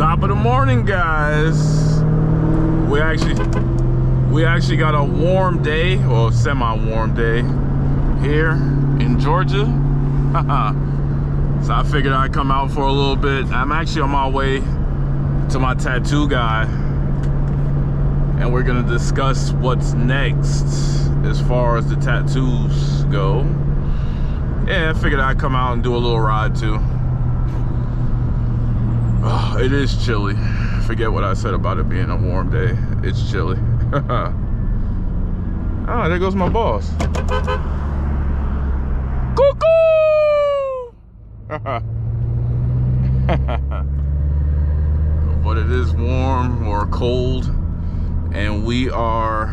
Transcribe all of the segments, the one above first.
Top of the morning, guys. We actually got a warm day, or semi-warm day here in Georgia. So I figured I'd come out for a little bit. I'm actually on my way to my tattoo guy, and we're gonna discuss what's next as far as the tattoos go. Yeah, I figured I'd come out and do a little ride too. Oh, it is chilly. Forget what I said about it being a warm day. It's chilly. Ah, there goes my boss. Cuckoo! But it is warm or cold, and we are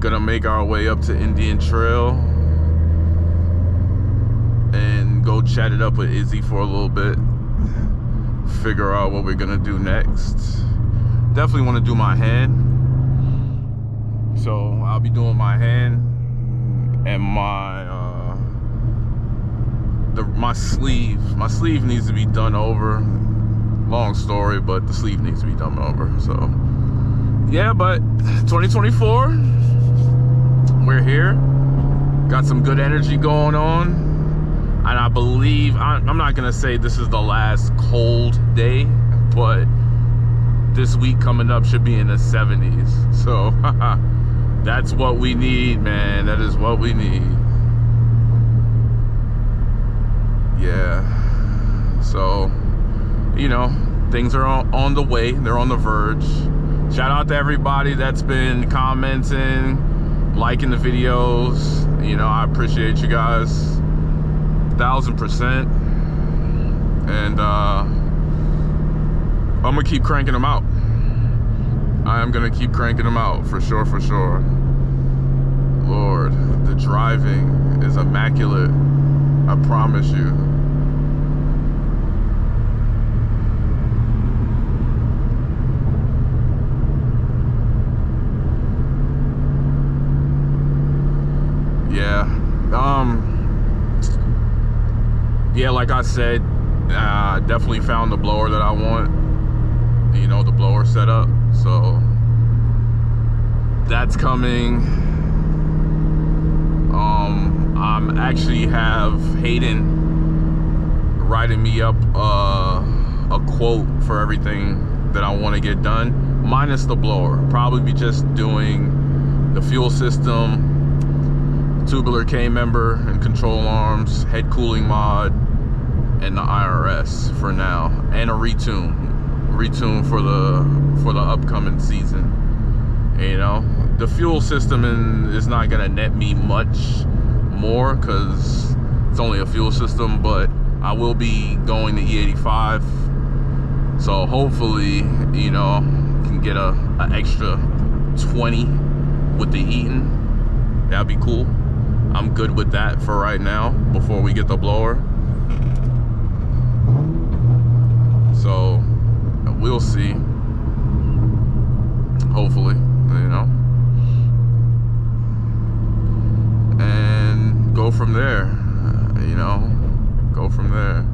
gonna make our way up to Indian Trail and go chat it up with Izzy for a little bit, figure out what we're gonna do next. Definitely want to do my hand, so I'll be doing my hand and my sleeve. My sleeve needs to be done over. Long story, but the sleeve needs to be done over. So yeah, but 2024, we're here. Got some good energy going on, and I believe I'm not gonna say this is the last cold day, but this week coming up should be in the 70s. So that's what we need, man. That is what we need. Yeah. So, you know, things are on the way. They're on the verge. Shout out to everybody that's been commenting, liking the videos. You know, I appreciate you guys 1000%. And I'm gonna keep cranking them out. I am gonna keep cranking them out for sure, for sure. Lord, the driving is immaculate, I promise you. Yeah, like I said, definitely found the blower that I want. You know, the blower setup. So that's coming. I'm actually have Hayden writing me up a quote for everything that I want to get done, minus the blower. Probably be just doing the fuel system, tubular K member and control arms, head cooling mod, and the IRS for now, and a retune for the upcoming season. You know, the fuel system is not gonna net me much more because it's only a fuel system, but I will be going to E85, so hopefully, you know, can get an extra 20 with the heating. That'd be cool. I'm good with that for right now before we get the blower. So we'll see. Hopefully, you know. And go from there, you know. Go from there.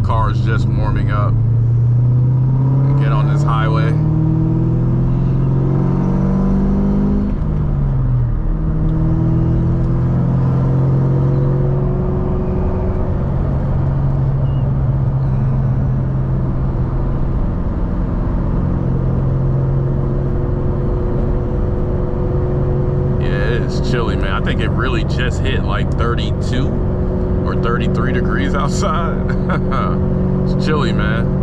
Car is just warming up. Get on this highway. Chilly, man. I think it really just hit like 32 or 33 degrees outside. It's chilly, man.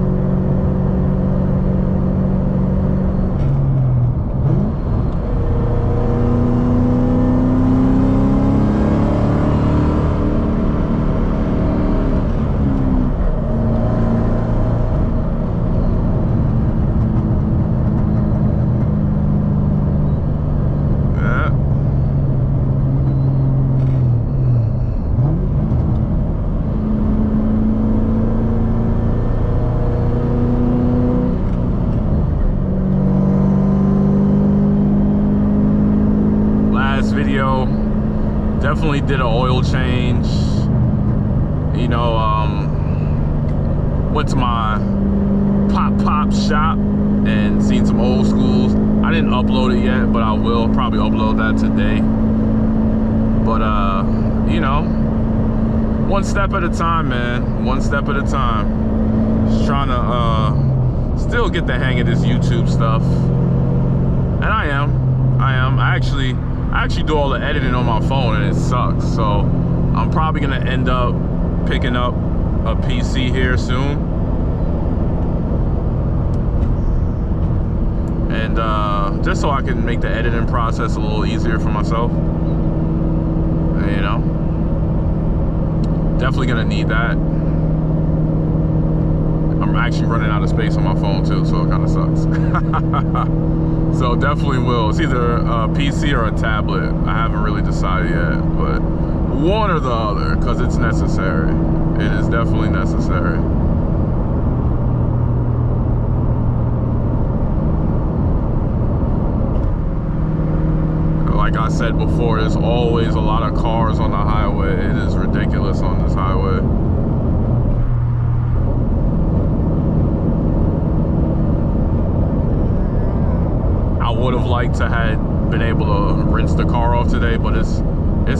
Definitely did an oil change, You know, went to my pop shop and seen some old schools. I didn't upload it yet, but I will probably upload that today. But you know, one step at a time, man. One step at a time. Just trying to still get the hang of this YouTube stuff. And I am. I actually do all the editing on my phone, and it sucks. So I'm probably gonna end up picking up a PC here soon. And just so I can make the editing process a little easier for myself. You know, definitely gonna need that. I'm actually running out of space on my phone too, so it kind of sucks. So definitely will. It's either a PC or a tablet. I haven't really decided yet, but one or the other, because it's necessary. It is definitely necessary. Like I said before, there's always a lot of cars on the highway. It is ridiculous on this highway. I would have liked to had been able to rinse the car off today, but it's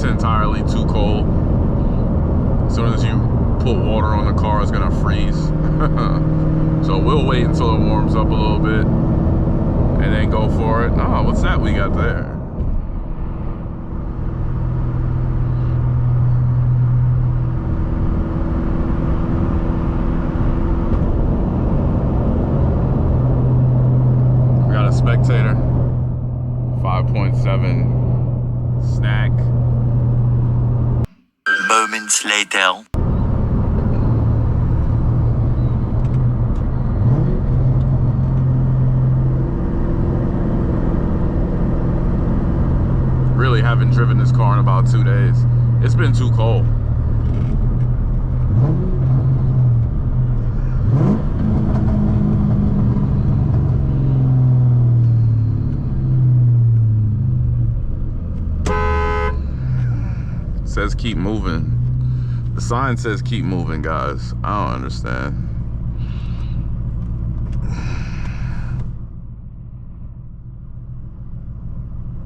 entirely too cold. As soon as you put water on the car, it's gonna freeze. So we'll wait until it warms up a little bit and then go for it. Oh, what's that we got there? Spectator 5.7 snack. Moments later. Really haven't driven this car in about 2 days. It's been too cold. Says keep moving. The sign says keep moving, guys. I don't understand.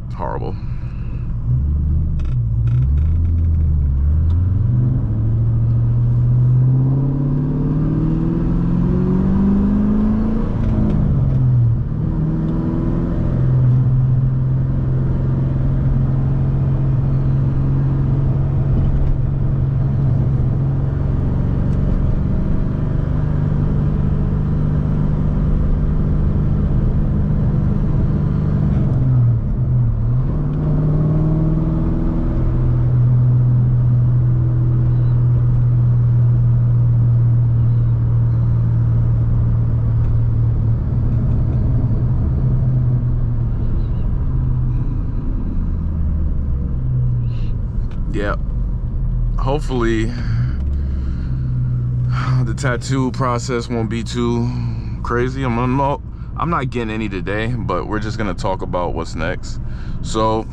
It's horrible. Yeah, hopefully the tattoo process won't be too crazy. I'm not getting any today, but we're just gonna talk about what's next. So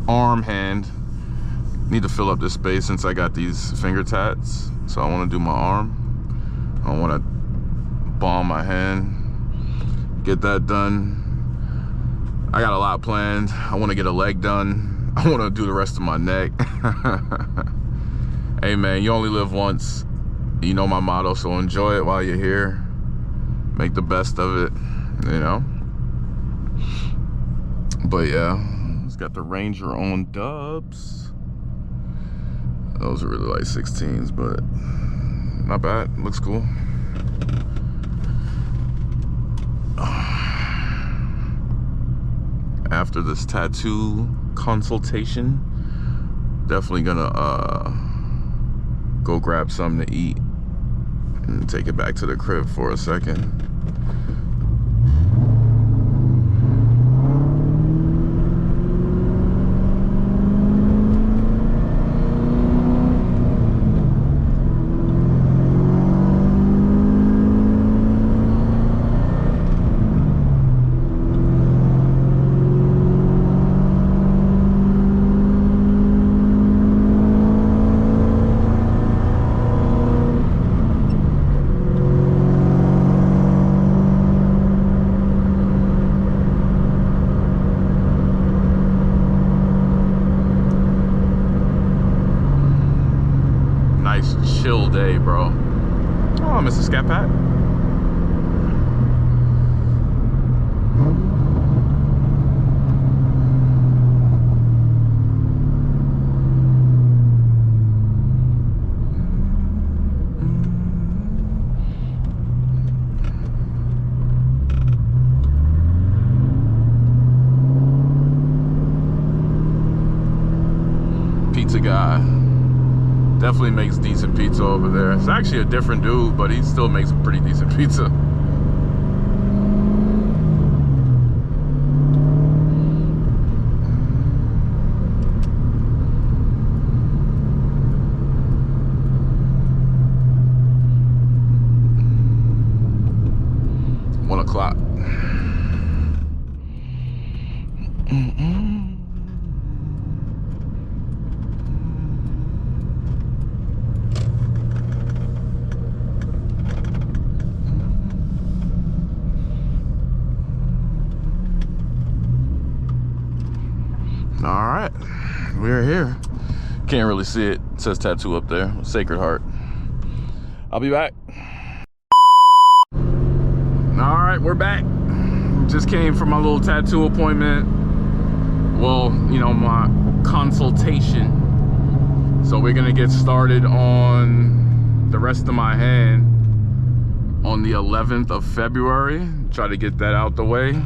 arm, hand, need to fill up this space since I got these finger tats. So I want to do my arm. I want to balm my hand, get that done. I got a lot planned. I want to get a leg done. I want to do the rest of my neck. Hey man, you only live once. You know my motto, so enjoy it while you're here. Make the best of it, you know? But yeah, it's got the Ranger on dubs. Those are really like 16s, but not bad, looks cool. After this tattoo consultation, definitely gonna go grab something to eat and take it back to the crib for a second. nice chill day, bro. Oh, Mr. Scat Pat. Pizza guy definitely makes decent pizza over there. It's actually a different dude, but he still makes a pretty decent pizza. O'clock. All right, we're here. Can't really see it. It says tattoo up there, Sacred Heart. I'll be back. All right, we're back. Just came from my little tattoo appointment. Well, you know, my consultation. So we're gonna get started on the rest of my hand on the 11th of February. Try to get that out the way.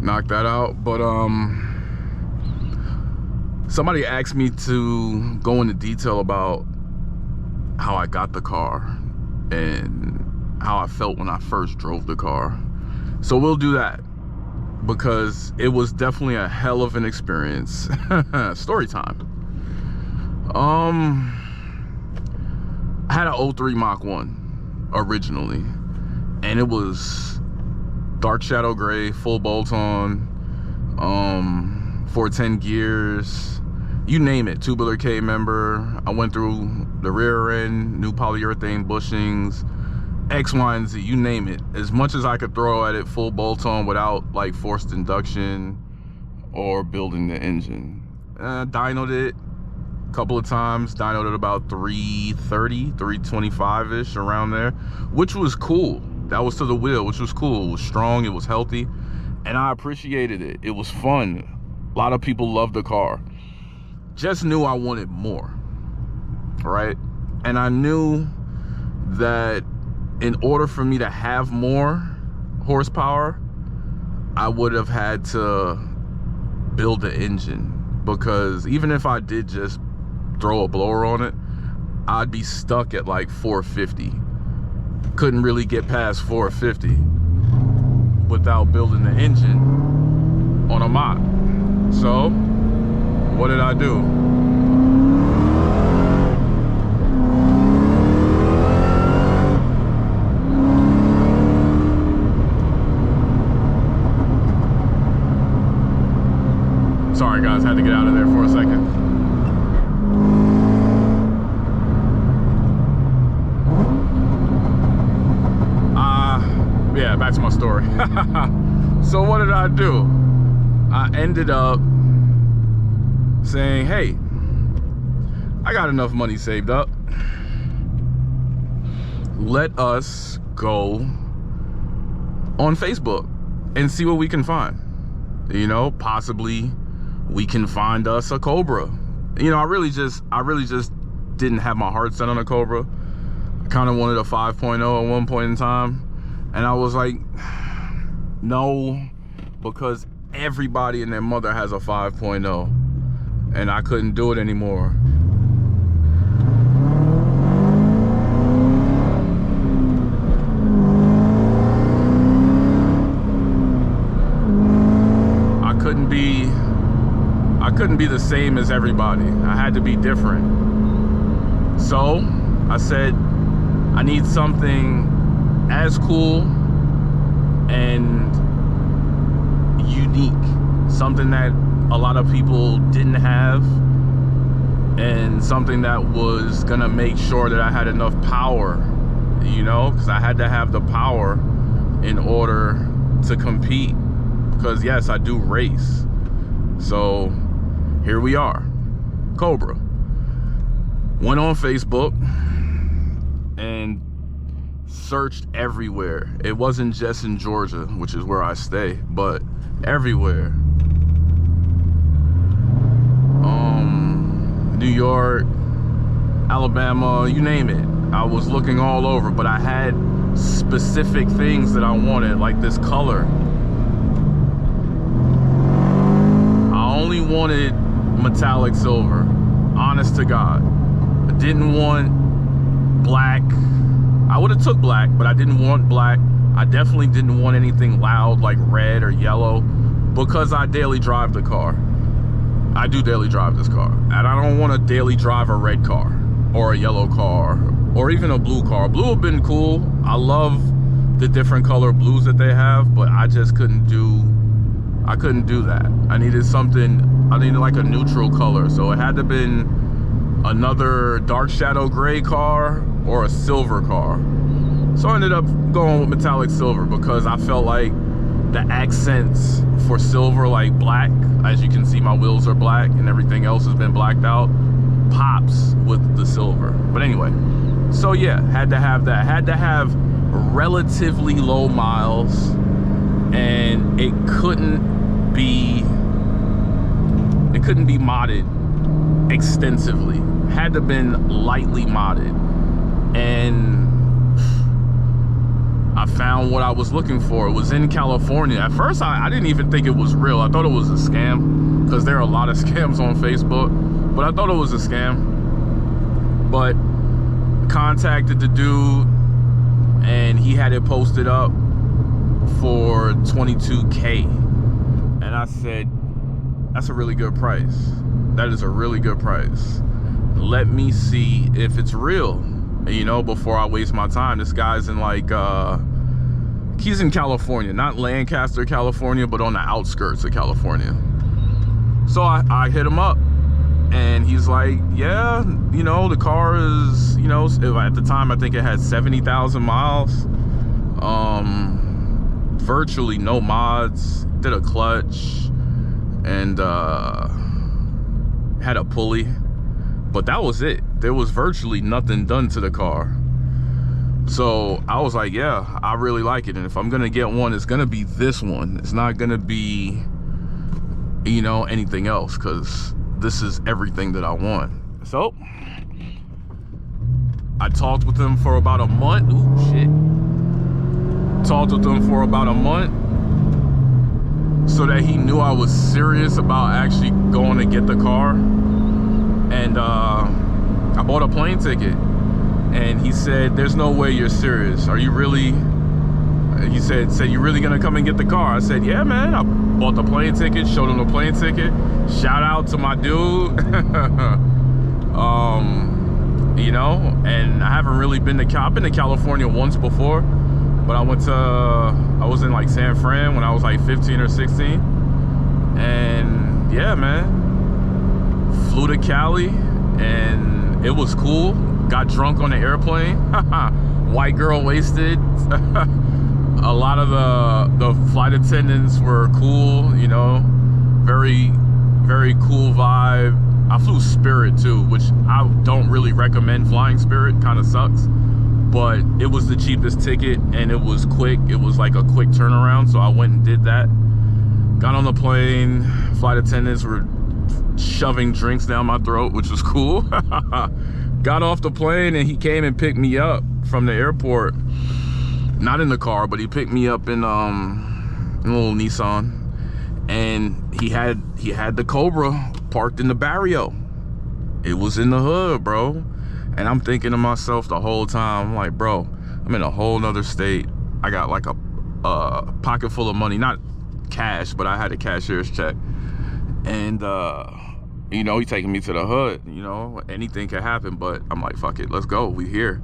Knock that out. But somebody asked me to go into detail about how I got the car and how I felt when I first drove the car. So we'll do that because it was definitely a hell of an experience. Story time. I had an 03 Mach 1 originally, and it was dark shadow gray, full bolt on, 410 gears, you name it, tubular K member. I went through the rear end, new polyurethane bushings, X, Y, and Z, you name it. As much as I could throw at it, full bolt on without like forced induction or building the engine. Dynoed it a couple of times, dynoed it about 330, 325-ish, around there, which was cool. That was to the wheel, which was cool. It was strong, it was healthy, and I appreciated it. It was fun. A lot of people loved the car. Just knew I wanted more, right? And I knew that in order for me to have more horsepower, I would have had to build the engine, because even if I did just throw a blower on it, I'd be stuck at like 450. Couldn't really get past 450 without building the engine on a Mach. So what did I do? Sorry guys, had to get out of there for a second. Yeah, back to my story. So what did I do? I ended up saying, hey, I got enough money saved up. Let us go on Facebook and see what we can find. You know, possibly we can find us a Cobra. You know, I really just didn't have my heart set on a Cobra. I kind of wanted a 5.0 at one point in time. And I was like, no, because everybody and their mother has a 5.0, and I couldn't do it anymore. I couldn't be the same as everybody. I had to be different. So I said, I need something as cool and unique, something that a lot of people didn't have, and something that was gonna make sure that I had enough power, you know, because I had to have the power in order to compete, because yes, I do race. So here we are, Cobra. Went on Facebook and searched everywhere. It wasn't just in Georgia, which is where I stay, but everywhere. New York, Alabama, you name it. I was looking all over, but I had specific things that I wanted, like this color. I only wanted metallic silver, honest to God. I didn't want black. I would have took black, but I didn't want black. I definitely didn't want anything loud like red or yellow, because I daily drive the car. I do daily drive this car, and I don't want to daily drive a red car or a yellow car or even a blue car. Blue have been cool. I love the different color blues that they have, but I just couldn't do that. I needed something, I needed like a neutral color. So it had to have been another dark shadow gray car or a silver car. So I ended up going with metallic silver because I felt like the accents for silver, like black, as you can see my wheels are black and everything else has been blacked out, pops with the silver. But anyway, so yeah, had to have that. Had to have relatively low miles, and it couldn't be modded extensively. Had to have been lightly modded, and I found what I was looking for. It was in California. At first, I didn't even think it was real. I thought it was a scam, because there are a lot of scams on Facebook, but I thought it was a scam. But contacted the dude, and he had it posted up for $22K. And I said, that's a really good price. That is a really good price. Let me see if it's real, you know, before I waste my time. This guy's in like, he's in California, not Lancaster, California, but on the outskirts of California. So I hit him up, and he's like, yeah, you know, the car is, you know, at the time I think it had 70,000 miles, virtually no mods, did a clutch, and had a pulley, but that was it. There was virtually nothing done to the car. So I was like, yeah, I really like it, and if I'm gonna get one, it's gonna be this one. It's not gonna be, you know, anything else, because this is everything that I want. So I talked with him for about a month. Ooh, shit. Talked with him for about a month so that he knew I was serious about actually going to get the car. And I bought a plane ticket, and he said, there's no way you're serious. Are you really? He said, you really gonna come and get the car? I said, yeah, man. I bought the plane ticket, showed him the plane ticket. Shout out to my dude. You know, and I haven't really been to I've been to California once before, but I was in like San Fran when I was like 15 or 16. And yeah, man, flew to Cali, and it was cool. Got drunk on the airplane. White girl wasted. A lot of the flight attendants were cool, you know, very, very cool vibe. I flew Spirit too, which I don't really recommend flying Spirit, kind of sucks, but it was the cheapest ticket, and it was quick. It was like a quick turnaround, so I went and did that. Got on the plane, flight attendants were shoving drinks down my throat, which was cool. Got off the plane, and he came and picked me up from the airport. Not in the car, but he picked me up in a little Nissan, and he had the Cobra parked in the barrio. It was in the hood, bro. And I'm thinking to myself the whole time, I'm like, bro, I'm in a whole nother state. I got like a pocket full of money, not cash, but I had a cashier's check. And you know, he taking me to the hood. You know, anything can happen, but I'm like, fuck it, let's go. We here.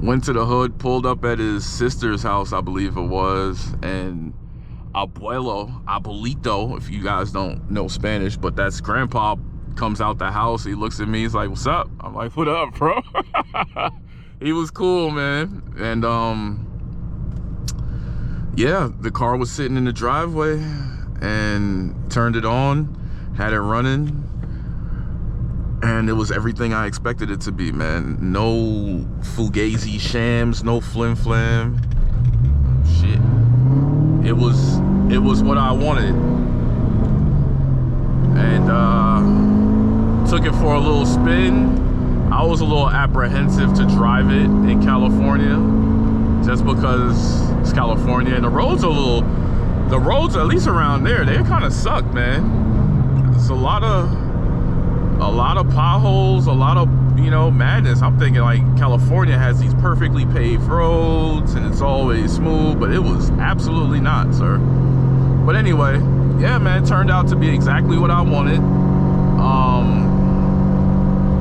Went to the hood, pulled up at his sister's house, I believe it was, and abuelito, if you guys don't know Spanish, but that's grandpa, comes out the house. He looks at me, he's like, what's up? I'm like, what up, bro? He was cool, man. And yeah, the car was sitting in the driveway, and turned it on, had it running. And it was everything I expected it to be, man. No fugazi shams, no flim flam. Shit. It was what I wanted. And took it for a little spin. I was a little apprehensive to drive it in California, just because it's California and the roads at least around there, they kind of suck, man. It's a lot of potholes, a lot of, you know, madness. I'm thinking like California has these perfectly paved roads and it's always smooth, but it was absolutely not, sir. But anyway, yeah, man, it turned out to be exactly what I wanted.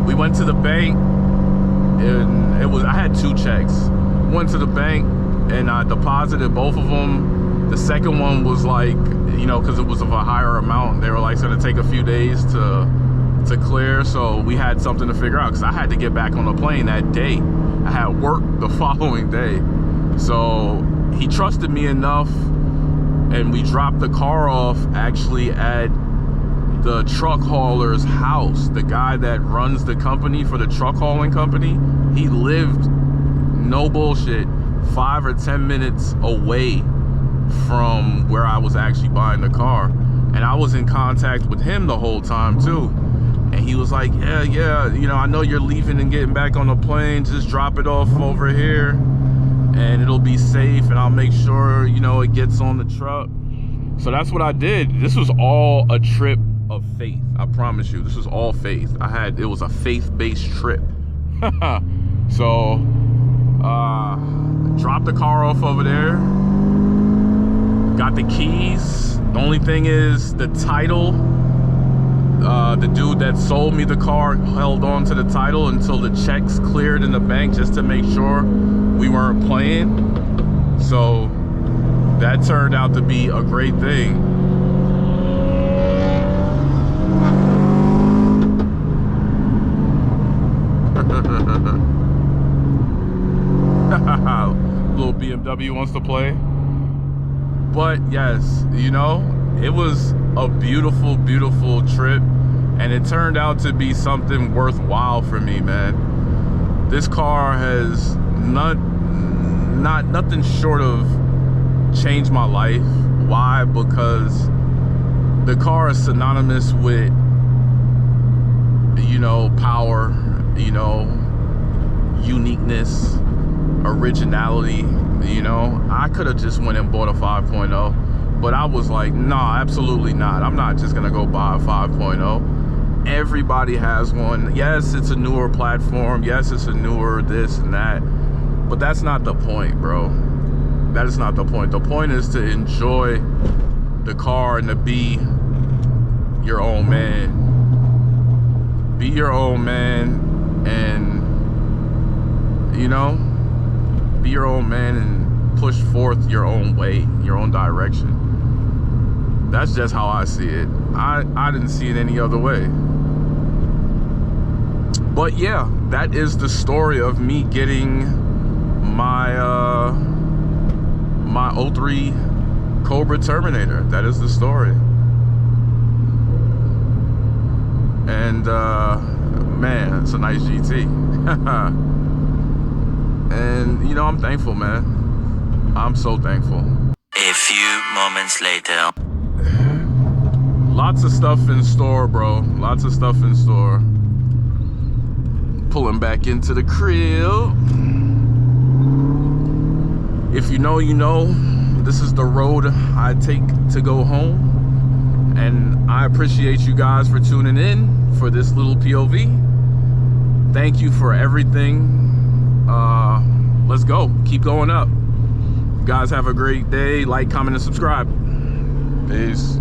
We went to the bank, and I had 2 checks. Went to the bank and I deposited both of them. The second one was like, you know, because it was of a higher amount, they were like, it's gonna take a few days to clear, so we had something to figure out because I had to get back on the plane that day. I had work the following day. So he trusted me enough, and we dropped the car off actually at the truck hauler's house. The guy that runs the company for the truck hauling company, he lived, no bullshit, 5 or 10 minutes away from where I was actually buying the car. And I was in contact with him the whole time too. And he was like, yeah, you know, I know you're leaving and getting back on the plane, just drop it off over here and it'll be safe, and I'll make sure, you know, it gets on the truck. So that's what I did. This was all a trip of faith. I promise you, this was all faith. It was a faith-based trip. So dropped the car off over there, got the keys. The only thing is the title, the dude that sold me the car held on to the title until the checks cleared in the bank, just to make sure we weren't playing. So that turned out to be a great thing. Little BMW wants to play. But yes, you know, it was a beautiful, beautiful trip, and it turned out to be something worthwhile for me, man. This car has nothing short of changed my life. Why? Because the car is synonymous with, you know, power, you know, uniqueness, originality. You know, I could have just went and bought a 5.0, but I was like, nah, absolutely not. I'm not just gonna go buy a 5.0. Everybody has one. Yes, it's a newer platform. Yes, it's a newer this and that, but that's not the point, bro. That is not the point. The point is to enjoy the car and to be your own man. Be your own man, and, you know, be your own man and push forth your own way, your own direction. That's just how I see it. I didn't see it any other way. But yeah, that is the story of me getting my my 03 Cobra Terminator. That is the story. And man, it's a nice GT. And you know, I'm thankful, man. I'm so thankful. A few moments later. Lots of stuff in store, bro. Lots of stuff in store. Pulling back into the crib. If you know, you know. This is the road I take to go home. And I appreciate you guys for tuning in for this little POV. Thank you for everything. Let's go. Keep going up. You guys have a great day. Like, comment, and subscribe. Peace.